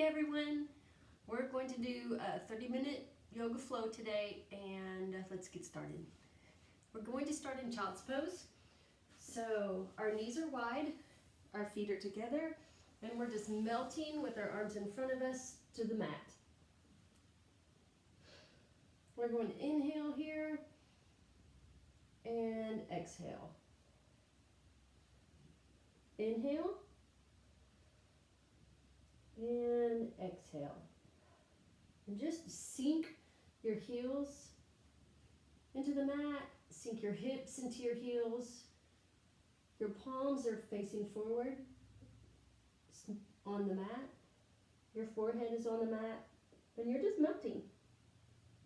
Hey everyone, we're going to do a 30-minute yoga flow today, and let's get started. We're going to start in child's pose. So our knees are wide, our feet are together, and we're just melting with our arms in front of us to the mat. We're going to inhale here and exhale. Inhale and exhale. And just sink your heels into the mat, sink your hips into your heels. Your palms are facing forward on the mat. Your forehead is on the mat, and you're just melting.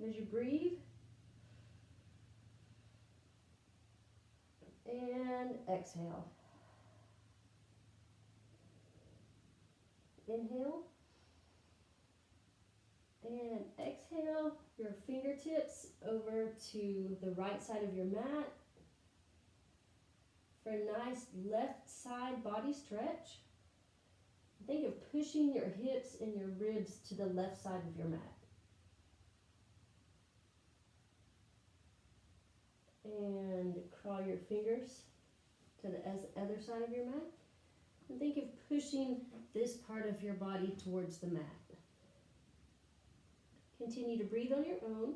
As you breathe, and exhale. Inhale and exhale your fingertips over to the right side of your mat for a nice left side body stretch. Think of pushing your hips and your ribs to the left side of your mat. And crawl your fingers to the other side of your mat. And think of pushing this part of your body towards the mat. Continue to breathe on your own.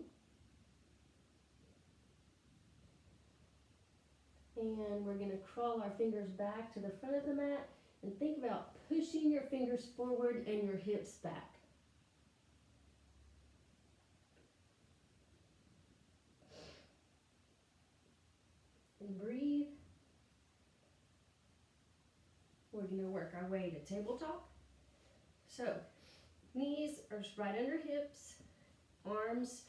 And we're going to crawl our fingers back to the front of the mat and think about pushing your fingers forward and your hips back. And breathe. We're going to work our way to tabletop. So, knees are right under hips, arms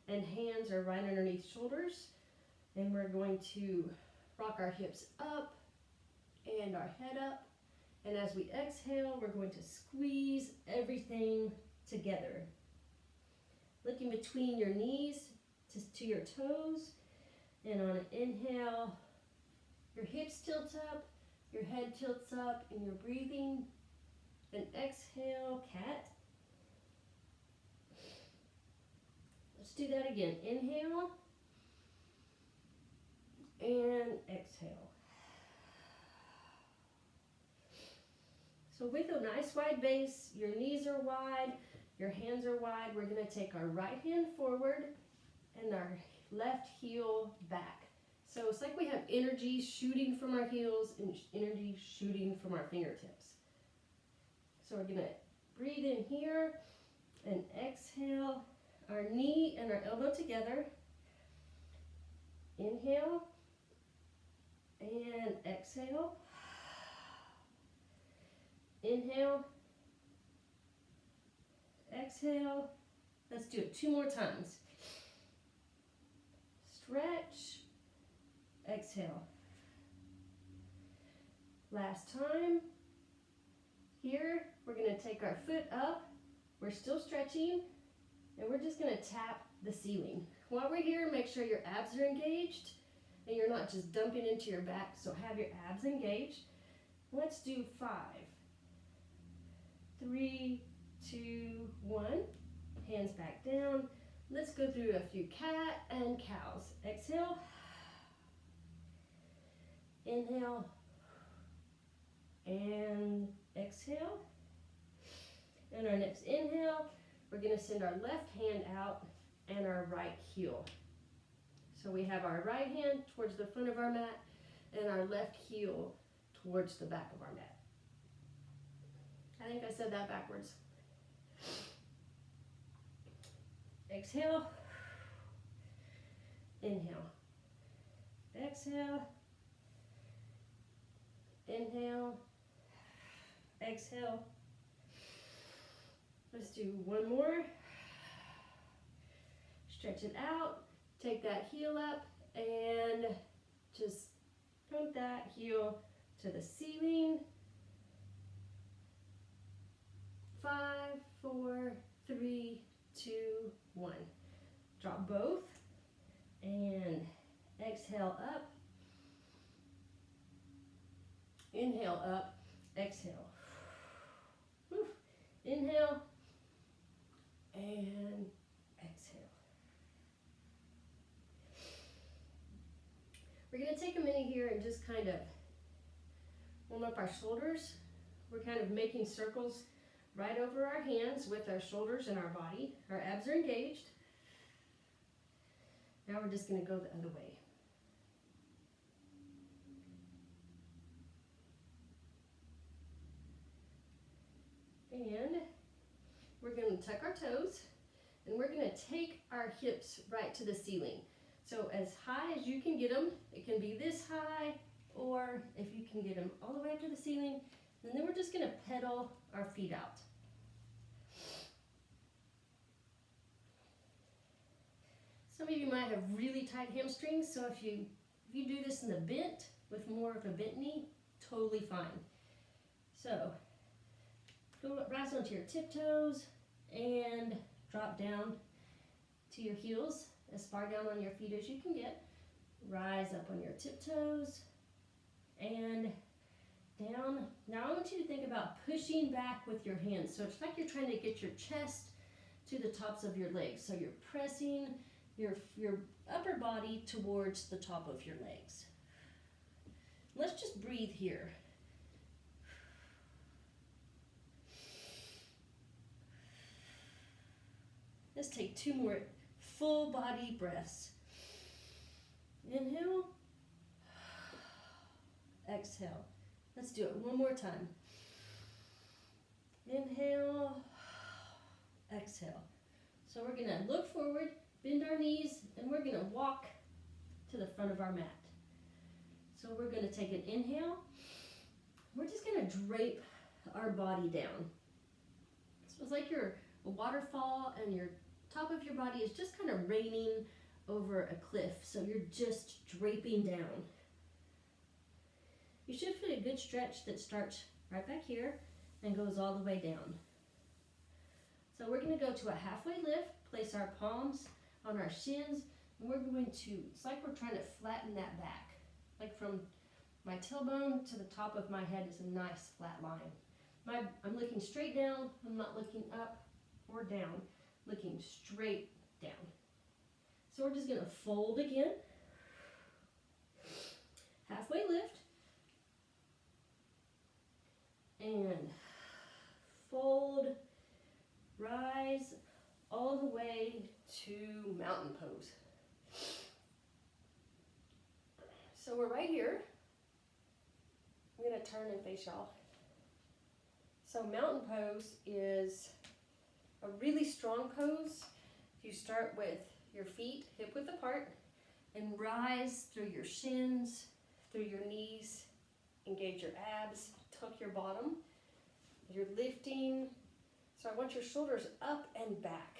and hands are right underneath shoulders, and we're going to rock our hips up and our head up. And as we exhale, we're going to squeeze everything together. Looking between your knees to your toes, and on an inhale, your hips tilt up, your head tilts up, and you're breathing. And exhale, cat. Let's do that again. Inhale and exhale. So with a nice wide base, your knees are wide, your hands are wide. We're going to take our right hand forward and our left heel back. So it's like we have energy shooting from our heels and energy shooting from our fingertips. So we're going to breathe in here and exhale our knee and our elbow together. Inhale and exhale. Inhale, exhale. Let's do it 2 more times. Stretch, exhale. Last time. Here, we're going to take our foot up. We're still stretching, and we're just going to tap the ceiling. While we're here, make sure your abs are engaged, and you're not just dumping into your back, so have your abs engaged. Let's do 5, 3, 2, 1. Hands back down. Let's go through a few cat and cows. Exhale. Inhale. And exhale. And our next inhale, we're going to send our left hand out and our right heel. So we have our right hand towards the front of our mat and our left heel towards the back of our mat. I think I said that backwards. Exhale. Inhale. Exhale. Inhale. Exhale. Let's do 1 more. Stretch it out. Take that heel up and just pump that heel to the ceiling. 5, 4, 3, 2, 1. Drop both and exhale up. Inhale up, exhale. Whew. Inhale and exhale. We're going to take a minute here and just kind of warm up our shoulders. We're kind of making circles right over our hands with our shoulders and our body. Our abs are engaged. Now we're just going to go the other way. And we're going to tuck our toes, and we're going to take our hips right to the ceiling. So as high as you can get them, it can be this high, or if you can get them all the way up to the ceiling, and then we're just going to pedal our feet out. Some of you might have really tight hamstrings, so if you do this in the bent, with more of a bent knee, totally fine. So rise onto your tiptoes and drop down to your heels, as far down on your feet as you can get. Rise up on your tiptoes and down. Now I want you to think about pushing back with your hands. So it's like you're trying to get your chest to the tops of your legs. So you're pressing your upper body towards the top of your legs. Let's just breathe here. Let's take 2 more full body breaths. Inhale. Exhale. Let's do it one more time. Inhale. Exhale. So we're going to look forward, bend our knees, and we're going to walk to the front of our mat. So we're going to take an inhale. We're just going to drape our body down. So it's like you're a waterfall and your top of your body is just kind of raining over a cliff. So you're just draping down. You should feel a good stretch that starts right back here and goes all the way down. So we're going to go to a halfway lift, place our palms on our shins, and we're going to, it's like we're trying to flatten that back. Like from my tailbone to the top of my head is a nice flat line. I'm looking straight down, I'm not looking up or down, looking straight down. So we're just going to fold again, halfway lift, and fold, rise all the way to mountain pose. So we're right here. I'm going to turn and face y'all. So mountain pose is a really strong pose. You start with your feet hip width apart and rise through your shins, through your knees, engage your abs, tuck your bottom. You're lifting. So I want your shoulders up and back,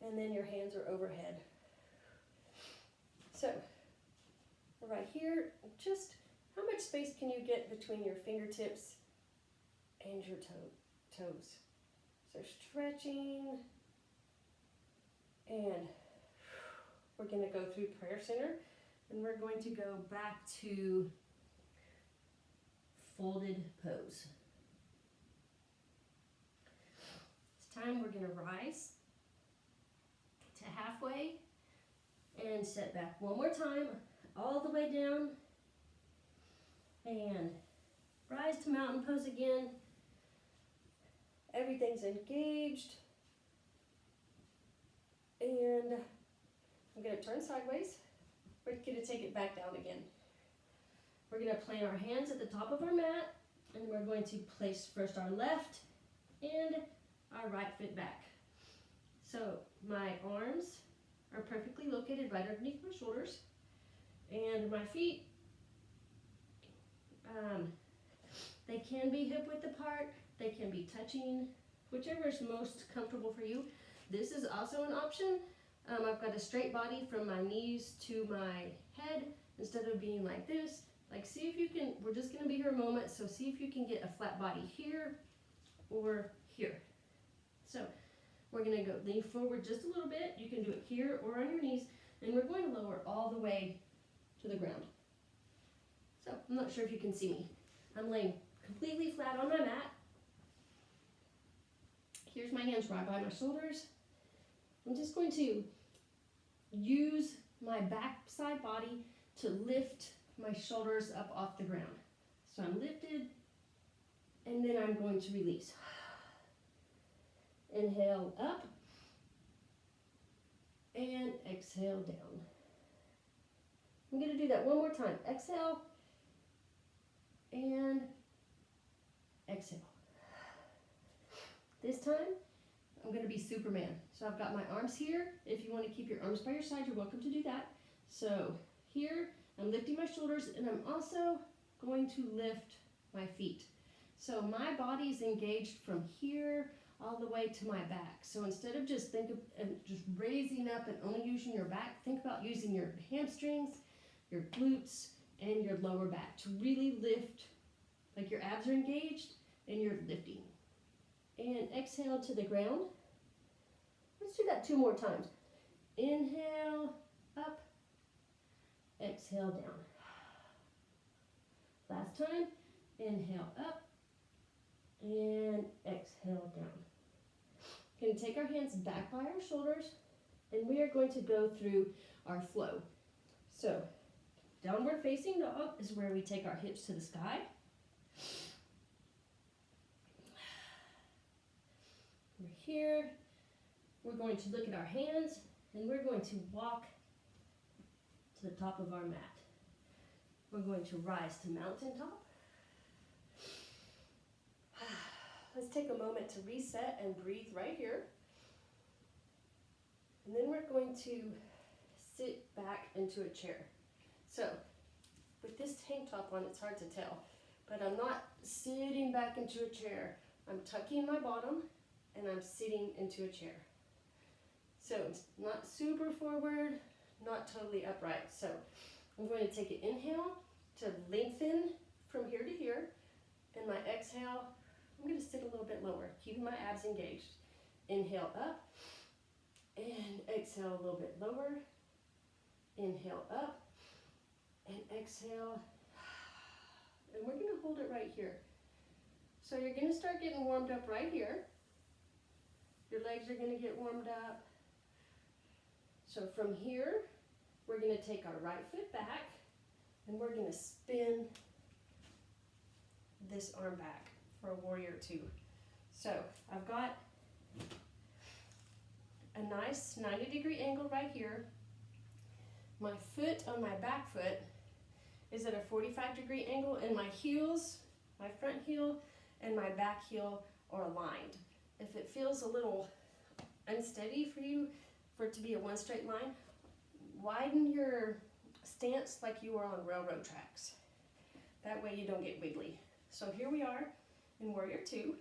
and then your hands are overhead. So right here, just how much space can you get between your fingertips and your toes? So stretching, and we're going to go through prayer center, and we're going to go back to folded pose. This time we're going to rise to halfway and set back one more time, all the way down, and rise to mountain pose again. Everything's engaged, and I'm going to turn sideways. We're going to take it back down again. We're going to plant our hands at the top of our mat, and we're going to place first our left and our right foot back. So my arms are perfectly located right underneath my shoulders, and my feet, they can be hip width apart, they can be touching, whichever is most comfortable for you. This is also an option. I've got a straight body from my knees to my head instead of being like this. Like, see if you can, we're just going to be here a moment, so see if you can get a flat body here or here. So we're going to go lean forward just a little bit. You can do it here or on your knees, and we're going to lower all the way to the ground. So I'm not sure if you can see me. I'm laying completely flat on my mat. Here's my hands right by my shoulders. I'm just going to use my backside body to lift my shoulders up off the ground. So I'm lifted, and then I'm going to release. Inhale up, and exhale down. I'm going to do that one more time. Exhale, and exhale. This time, I'm going to be Superman. So I've got my arms here. If you want to keep your arms by your side, you're welcome to do that. So here, I'm lifting my shoulders, and I'm also going to lift my feet. So my body is engaged from here all the way to my back. So instead of just just raising up and only using your back, think about using your hamstrings, your glutes, and your lower back to really lift, like your abs are engaged and you're lifting. And exhale to the ground. Let's do that 2 more times. Inhale up, exhale down. Last time, inhale up and exhale down. Going to take our hands back by our shoulders, and we are going to go through our flow. So, downward facing dog is where we take our hips to the sky. We're here. We're going to look at our hands, and we're going to walk to the top of our mat. We're going to rise to mountaintop. Let's take a moment to reset and breathe right here. And then we're going to sit back into a chair. So, with this tank top on, it's hard to tell, but I'm not sitting back into a chair. I'm tucking my bottom, and I'm sitting into a chair. So, it's not super forward, not totally upright. So, I'm going to take an inhale to lengthen from here to here, and my exhale, I'm going to sit a little bit lower, keeping my abs engaged. Inhale up, and exhale a little bit lower. Inhale up, and exhale. And we're going to hold it right here. So you're going to start getting warmed up right here. Your legs are going to get warmed up. So from here, we're going to take our right foot back, and we're going to spin this arm back for a warrior 2. So I've got a nice 90-degree angle right here. My foot on my back foot is at a 45-degree angle, and my heels, my front heel and my back heel are aligned. If it feels a little unsteady for you, for it to be a one straight line, widen your stance like you are on railroad tracks. That way you don't get wiggly. So here we are in Warrior 2.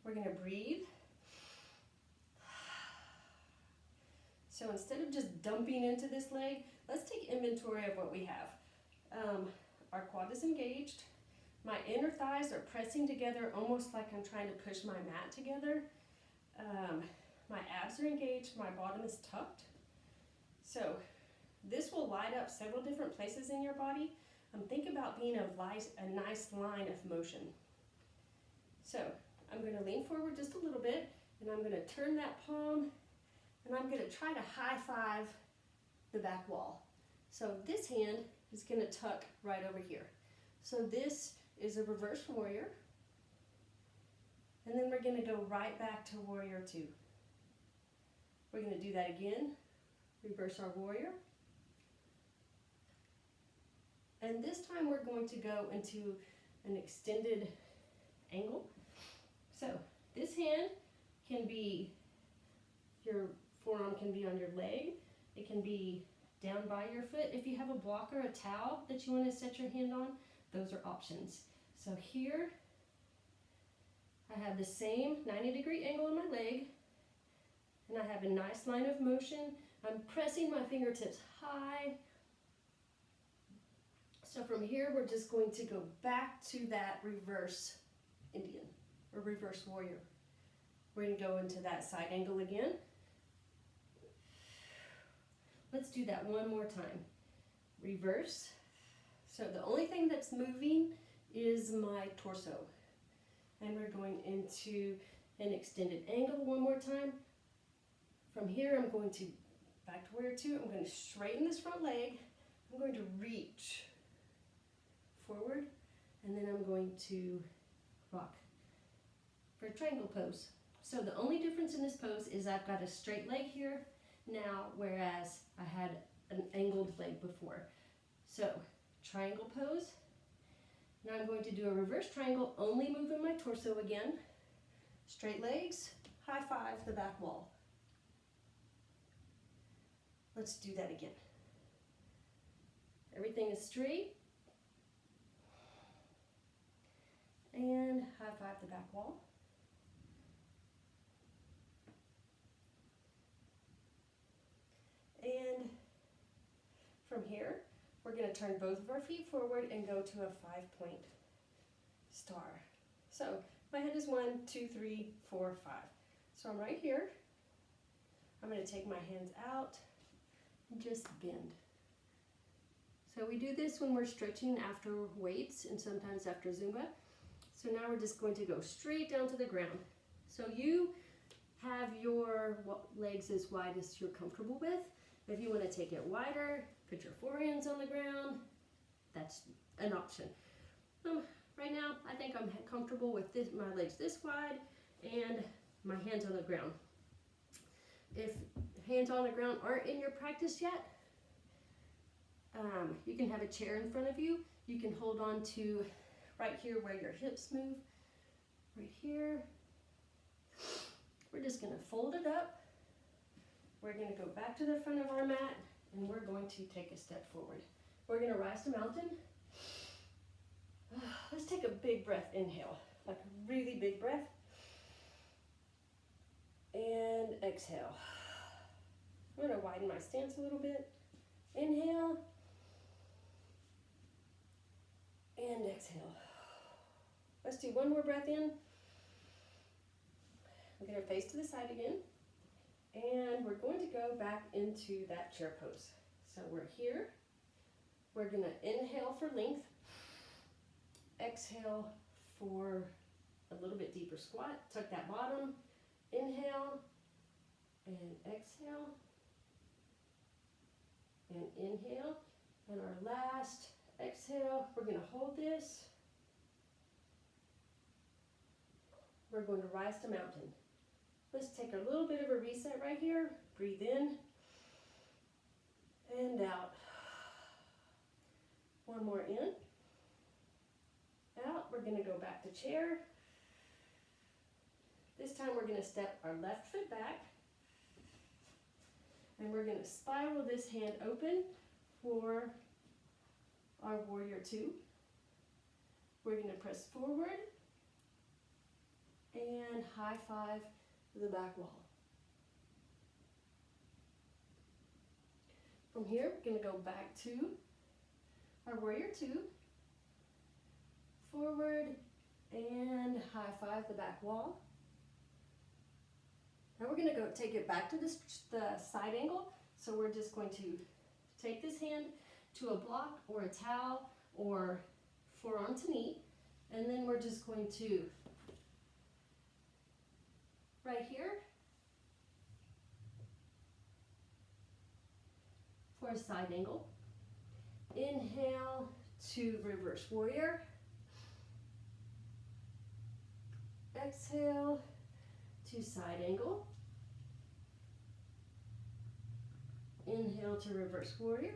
We're going to breathe. So instead of just dumping into this leg, let's take inventory of what we have. Our quad is engaged. My inner thighs are pressing together almost like I'm trying to push my mat together. My abs are engaged. My bottom is tucked. So this will light up several different places in your body. Think about being a nice line of motion. So I'm going to lean forward just a little bit, and I'm going to turn that palm, and I'm going to try to high five the back wall. So this hand is going to tuck right over here. So this is a reverse warrior, and then we're going to go right back to warrior 2. We're going to do that again, reverse our warrior. And this time we're going to go into an extended angle. So this hand can be, your forearm can be on your leg. It can be down by your foot. If you have a block or a towel that you want to set your hand on, those are options. So here, I have the same 90-degree angle on my leg, and I have a nice line of motion. I'm pressing my fingertips high. So from here, we're just going to go back to that reverse Indian, or reverse warrior. We're going to go into that side angle again. Let's do that one more time. Reverse. So the only thing that's moving is my torso. And we're going into an extended angle one more time. From here, I'm going to back to warrior two. I'm going to straighten this front leg. I'm going to reach forward, and then I'm going to rock for a triangle pose. So the only difference in this pose is I've got a straight leg here now, whereas I had an angled leg before. So triangle pose. Now I'm going to do a reverse triangle, only moving my torso again. Straight legs, high five the back wall. Let's do that again. Everything is straight. And high five the back wall. And from here, we're going to turn both of our feet forward and go to a 5-point star. So my head is 1, 2, 3, 4, 5. So I'm right here. I'm going to take my hands out and just bend. So we do this when we're stretching after weights and sometimes after Zumba. So now we're just going to go straight down to the ground. So you have your legs as wide as you're comfortable with. If you want to take it wider, put your forehands on the ground, that's an option. Right now, I think I'm comfortable with this, my legs this wide and my hands on the ground. If hands on the ground aren't in your practice yet, you can have a chair in front of you. You can hold on to right here where your hips move, right here. We're just going to fold it up. We're going to go back to the front of our mat, and we're going to take a step forward. We're going to rise to mountain. Let's take a big breath, inhale, like a really big breath. And exhale. I'm going to widen my stance a little bit. Inhale. And exhale. Let's do one more breath in. We're going to face to the side again. And we're going to go back into that chair pose. So we're here. We're going to inhale for length. Exhale for a little bit deeper squat. Tuck that bottom. Inhale and exhale. And inhale. And our last exhale, we're going to hold this. We're going to rise to mountain. Let's take a little bit of a reset right here. Breathe in and out. One more in. Out. We're going to go back to chair. This time we're going to step our left foot back. And we're going to spiral this hand open for our warrior two. We're going to press forward and high five the back wall. From here, we're going to go back to our warrior two, forward and high five the back wall. Now we're going to go take it back to the side angle. So we're just going to take this hand to a block or a towel or forearm to knee, and then we're just going to right here for a side angle. Inhale to reverse warrior. Exhale to side angle. Inhale to reverse warrior.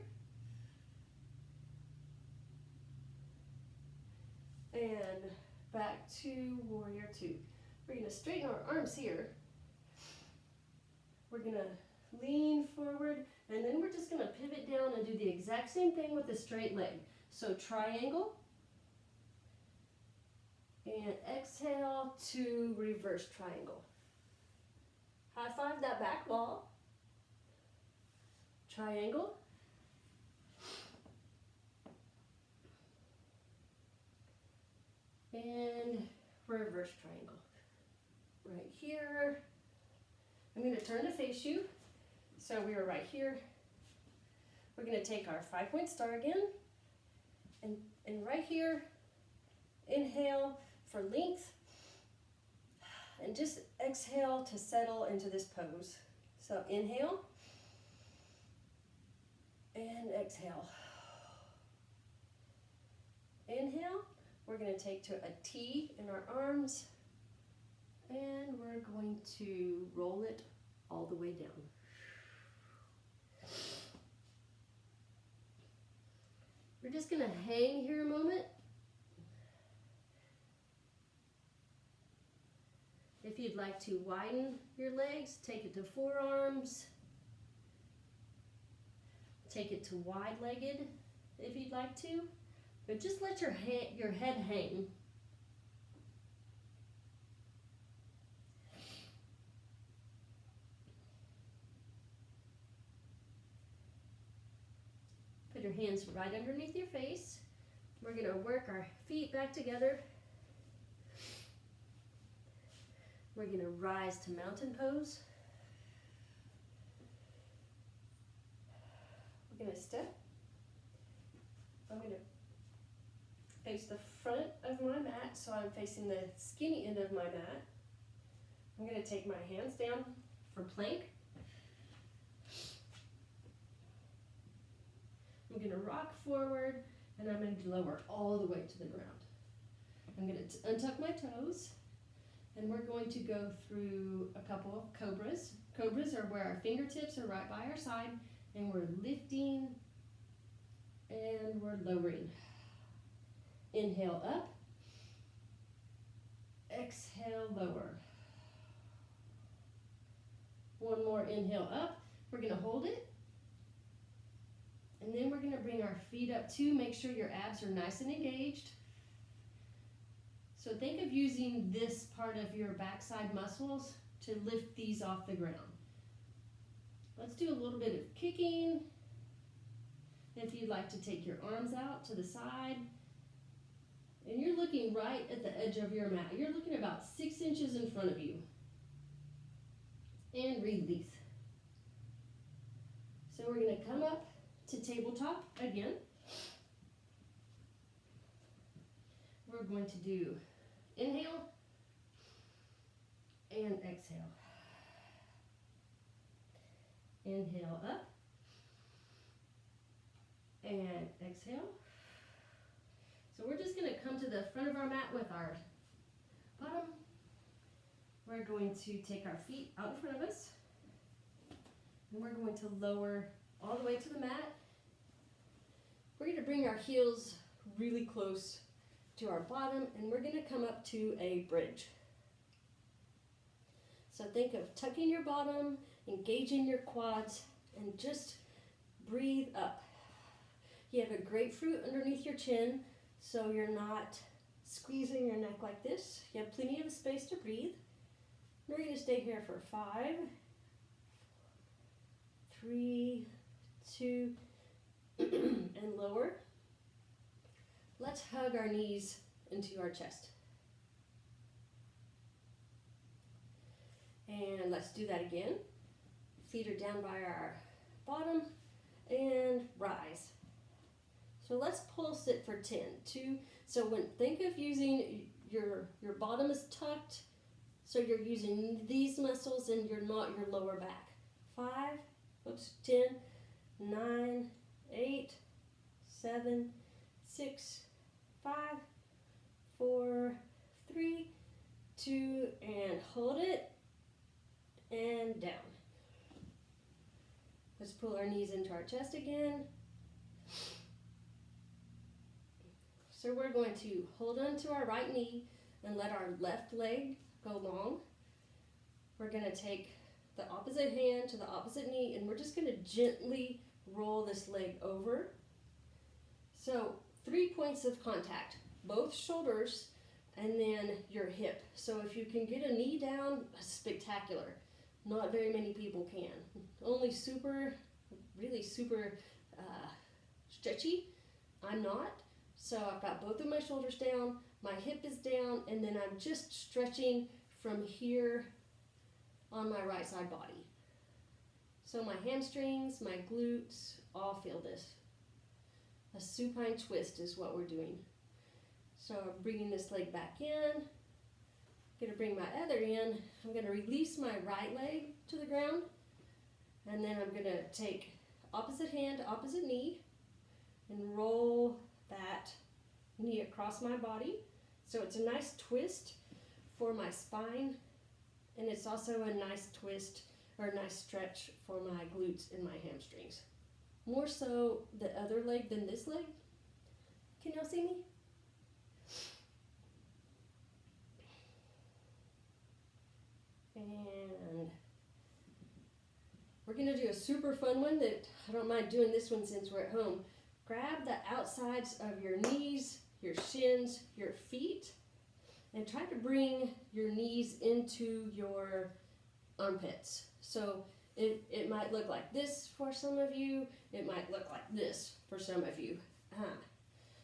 And back to warrior two. We're going to straighten our arms here. We're going to lean forward, and then we're just going to pivot down and do the exact same thing with the straight leg. So triangle, and exhale to reverse triangle. High five that back wall. Triangle. And reverse triangle. Right here. I'm going to turn to face you. So we are right here. We're going to take our 5-point star again. And right here, inhale for length. And just exhale to settle into this pose. So inhale and exhale. Inhale, we're going to take to a T in our arms, and we're going to roll it all the way down. We're just going to hang here a moment. If you'd like to widen your legs, take it to forearms. Take it to wide-legged if you'd like to. But just let your head hang. Put your hands right underneath your face. We're going to work our feet back together. We're going to rise to mountain pose. We're going to step. I'm going to face the front of my mat, so I'm facing the skinny end of my mat. I'm going to take my hands down for plank. I'm going to rock forward, and I'm going to lower all the way to the ground. I'm going to untuck my toes, and we're going to go through a couple of cobras. Cobras are where our fingertips are right by our side, and we're lifting and we're lowering. Inhale up, exhale lower. One more inhale up, we're going to hold it, and then we're going to bring our feet up too. Make sure your abs are nice and engaged. So think of using this part of your backside muscles to lift these off the ground. Let's do a little bit of kicking. If you'd like to take your arms out to the side, and you're looking right at the edge of your mat. You're looking about 6 inches in front of you. And release. So we're going to come up to tabletop again. We're going to do inhale and exhale. Inhale up and exhale. So we're just going to come to the front of our mat with our bottom. We're going to take our feet out in front of us, and we're going to lower all the way to the mat. We're going to bring our heels really close to our bottom, and we're going to come up to a bridge. So think of tucking your bottom, engaging your quads, and just breathe up. You have a grapefruit underneath your chin, so you're not squeezing your neck like this. You have plenty of space to breathe. We're going to stay here for 5, 3, 2, and lower. Let's hug our knees into our chest. And let's do that again. Feet are down by our bottom, and rise. So let's pulse it for 10. So think of using your bottom is tucked, so you're using these muscles and you're not your lower back. 10, 9, 8, 7, 6, 5, 4, 3, 2, and hold it, and down. Let's pull our knees into our chest again. So we're going to hold on to our right knee and let our left leg go long. We're going to take the opposite hand to the opposite knee, and we're just going to gently roll this leg over. So 3 points of contact, both shoulders and then your hip. So if you can get a knee down, spectacular. Not very many people can. Only really super stretchy. I'm not. So I've got both of my shoulders down, my hip is down, and then I'm just stretching from here on my right side body. So my hamstrings, my glutes, all feel this. A supine twist is what we're doing. So I'm bringing this leg back in, I'm gonna bring my other in. I'm gonna release my right leg to the ground, and then I'm gonna take opposite hand, opposite knee, and roll that knee across my body. So it's a nice twist for my spine, and it's also a nice twist or a nice stretch for my glutes and my hamstrings. More so the other leg than this leg. Can y'all see me? And we're gonna do a super fun one that I don't mind doing this one since we're at home. Grab the outsides of your knees, your shins, your feet, and try to bring your knees into your armpits. So it might look like this for some of you. It might look like this for some of you.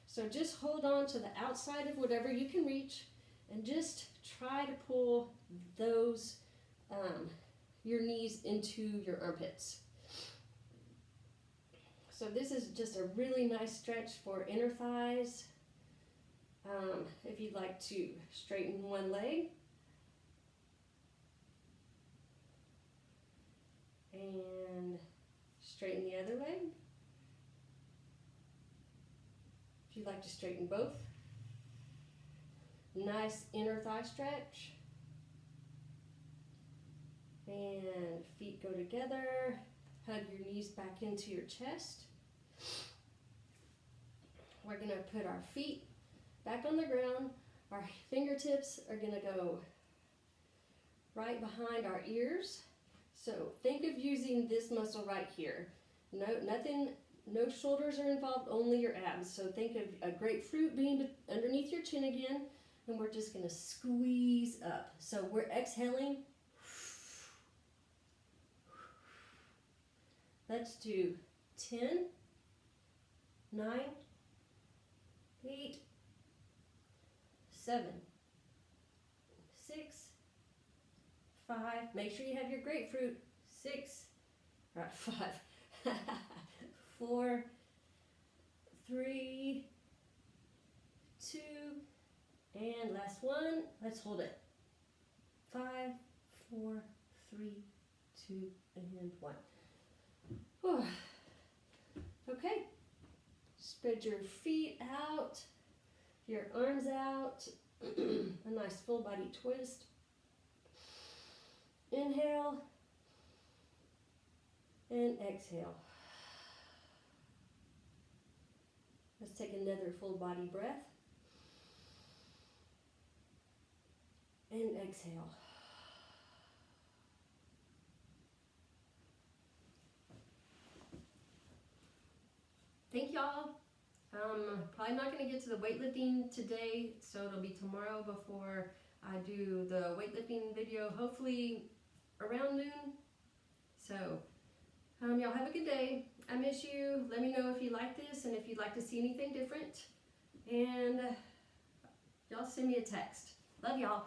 So just hold on to the outside of whatever you can reach and just try to pull those, your knees into your armpits. So this is just a really nice stretch for inner thighs. If you'd like to straighten one leg. And straighten the other leg. If you'd like to straighten both. Nice inner thigh stretch. And feet go together. Hug your knees back into your chest. We're going to put our feet back on the ground. Our fingertips are going to go right behind our ears. So think of using this muscle right here. No shoulders are involved, only your abs. So think of a grapefruit being underneath your chin again, and we're just going to squeeze up. So we're exhaling. Let's do 10, 9, 8, 7, 6, 5. Make sure you have your grapefruit. 6, right, 5, 4, 3, 2, and last one. Let's hold it. 5, 4, 3, 2, and 1. Whew. Okay. Spread your feet out, your arms out. A nice full body twist. Inhale and exhale. Let's take another full body breath. And exhale. Thank y'all. Probably not going to get to the weightlifting today, so it'll be tomorrow before I do the weightlifting video, hopefully around noon. So, y'all have a good day. I miss you. Let me know if you like this and if you'd like to see anything different. And y'all send me a text. Love y'all.